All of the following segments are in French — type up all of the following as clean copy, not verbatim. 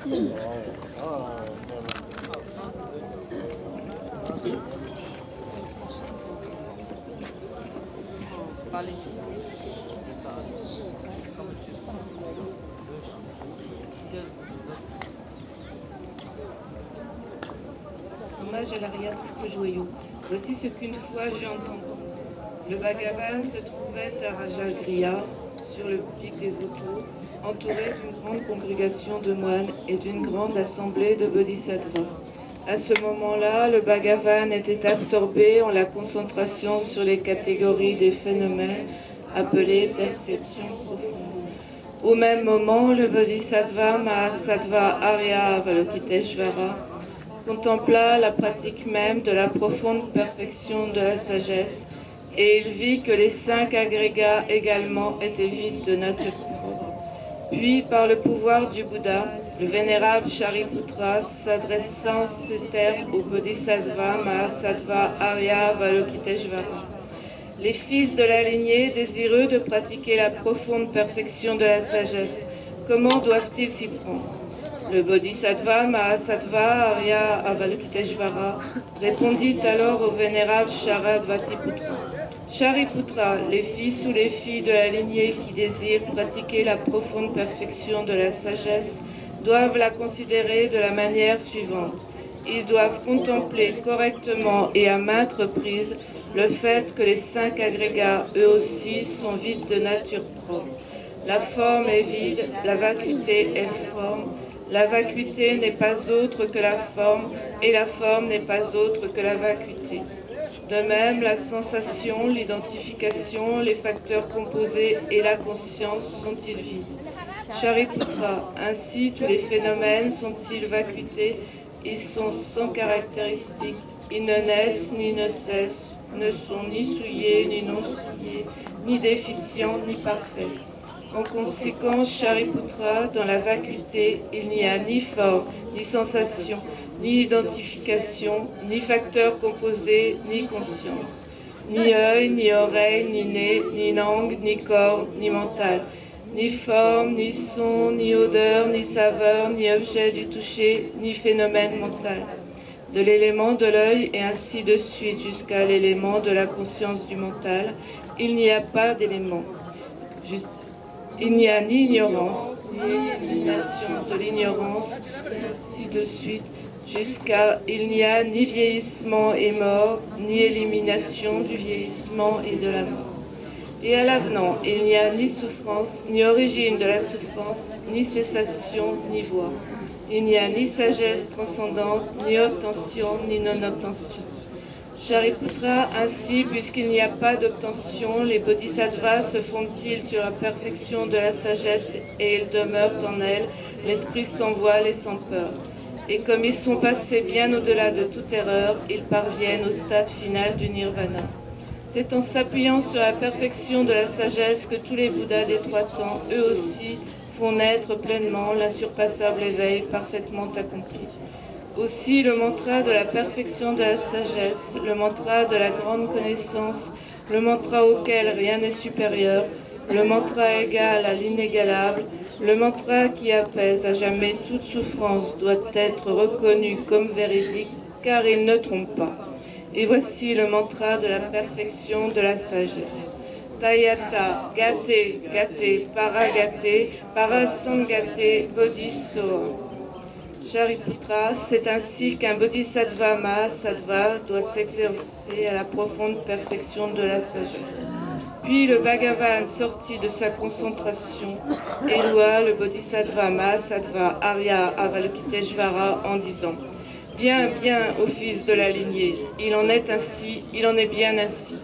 Hommage à l'Ariat joyau. Voici ce qu'une fois j'ai entendu. Le Bhagavan se trouvait à Rajagriha, sur le pic des Vautours, entouré d'une grande congrégation de moines et d'une grande assemblée de bodhisattvas. À ce moment-là, le Bhagavan était absorbé en la concentration sur les catégories des phénomènes appelés perceptions profondes. Au même moment, le bodhisattva Mahasattva Arya Avalokiteshvara contempla la pratique même de la profonde perfection de la sagesse, et il vit que les 5 agrégats également étaient vides de nature propre. Puis, par le pouvoir du Bouddha, le vénérable Shariputra, s'adressant en ces termes au Bodhisattva Mahasattva Arya Avalokiteshvara. Les fils de la lignée, désireux de pratiquer la profonde perfection de la sagesse, comment doivent-ils s'y prendre? Le Bodhisattva Mahasattva Arya Avalokiteshvara répondit alors au vénérable Sharadvatiputra. Shariputra, les fils ou les filles de la lignée qui désirent pratiquer la profonde perfection de la sagesse doivent la considérer de la manière suivante. Ils doivent contempler correctement et à maintes reprises le fait que les 5 agrégats, eux aussi, sont vides de nature propre. La forme est vide, la vacuité est forme, la vacuité n'est pas autre que la forme, et la forme n'est pas autre que la vacuité. De même, la sensation, l'identification, les facteurs composés et la conscience sont-ils vides? Shariputra, ainsi tous les phénomènes sont-ils vacuités? Ils sont sans caractéristiques, ils ne naissent ni ne cessent, ne sont ni souillés ni non souillés, ni déficients ni parfaits. En conséquence, Shariputra, dans la vacuité, il n'y a ni forme, ni sensation, ni identification, ni facteur composé, ni conscience. Ni œil, ni oreille, ni nez, ni langue, ni corps, ni mental. Ni forme, ni son, ni odeur, ni saveur, ni objet du toucher, ni phénomène mental. De l'élément de l'œil et ainsi de suite jusqu'à l'élément de la conscience du mental, il n'y a pas d'élément. Il n'y a ni ignorance, ni élimination de l'ignorance, ainsi de suite, jusqu'à il n'y a ni vieillissement et mort, ni élimination du vieillissement et de la mort. Et à l'avenant, il n'y a ni souffrance, ni origine de la souffrance, ni cessation, ni voie. Il n'y a ni sagesse transcendante, ni obtention, ni non-obtention. Shariputra, ainsi, puisqu'il n'y a pas d'obtention, les bodhisattvas se fondent-ils sur la perfection de la sagesse et ils demeurent en elle, l'esprit sans voile et sans peur. Et comme ils sont passés bien au-delà de toute erreur, ils parviennent au stade final du nirvana. C'est en s'appuyant sur la perfection de la sagesse que tous les Bouddhas des 3 temps, eux aussi, font naître pleinement l'insurpassable éveil parfaitement accompli. Aussi, le mantra de la perfection de la sagesse, le mantra de la grande connaissance, le mantra auquel rien n'est supérieur, le mantra égal à l'inégalable, le mantra qui apaise à jamais toute souffrance doit être reconnu comme véridique, car il ne trompe pas. Et voici le mantra de la perfection de la sagesse. Tayata, Gate, Gate, Paragate, Parasangate, Bodhisoa. Shariputra, c'est ainsi qu'un bodhisattva Mahasattva doit s'exercer à la profonde perfection de la sagesse. Puis le Bhagavan sortit de sa concentration et loua le bodhisattva Mahasattva Arya Avalokiteshvara en disant: Bien, bien, ô fils de la lignée, il en est ainsi, il en est bien ainsi.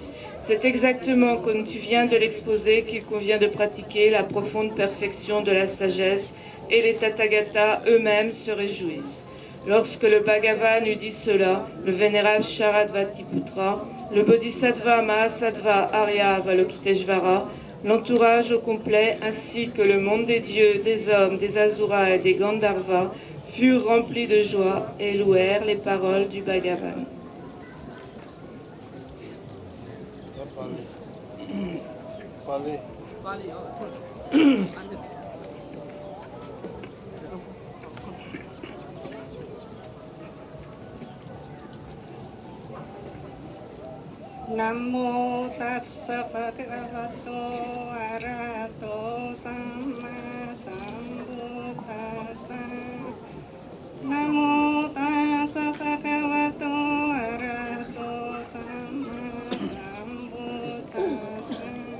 C'est exactement comme tu viens de l'exposer qu'il convient de pratiquer la profonde perfection de la sagesse, et les Tathagatas eux-mêmes se réjouissent. Lorsque le Bhagavan eut dit cela, le vénérable Sharadvatiputra, le Bodhisattva Mahasattva Arya Avalokiteshvara, l'entourage au complet, ainsi que le monde des dieux, des hommes, des Asuras et des Gandharvas, furent remplis de joie et louèrent les paroles du Bhagavan. Namo tassa bhagavato arahato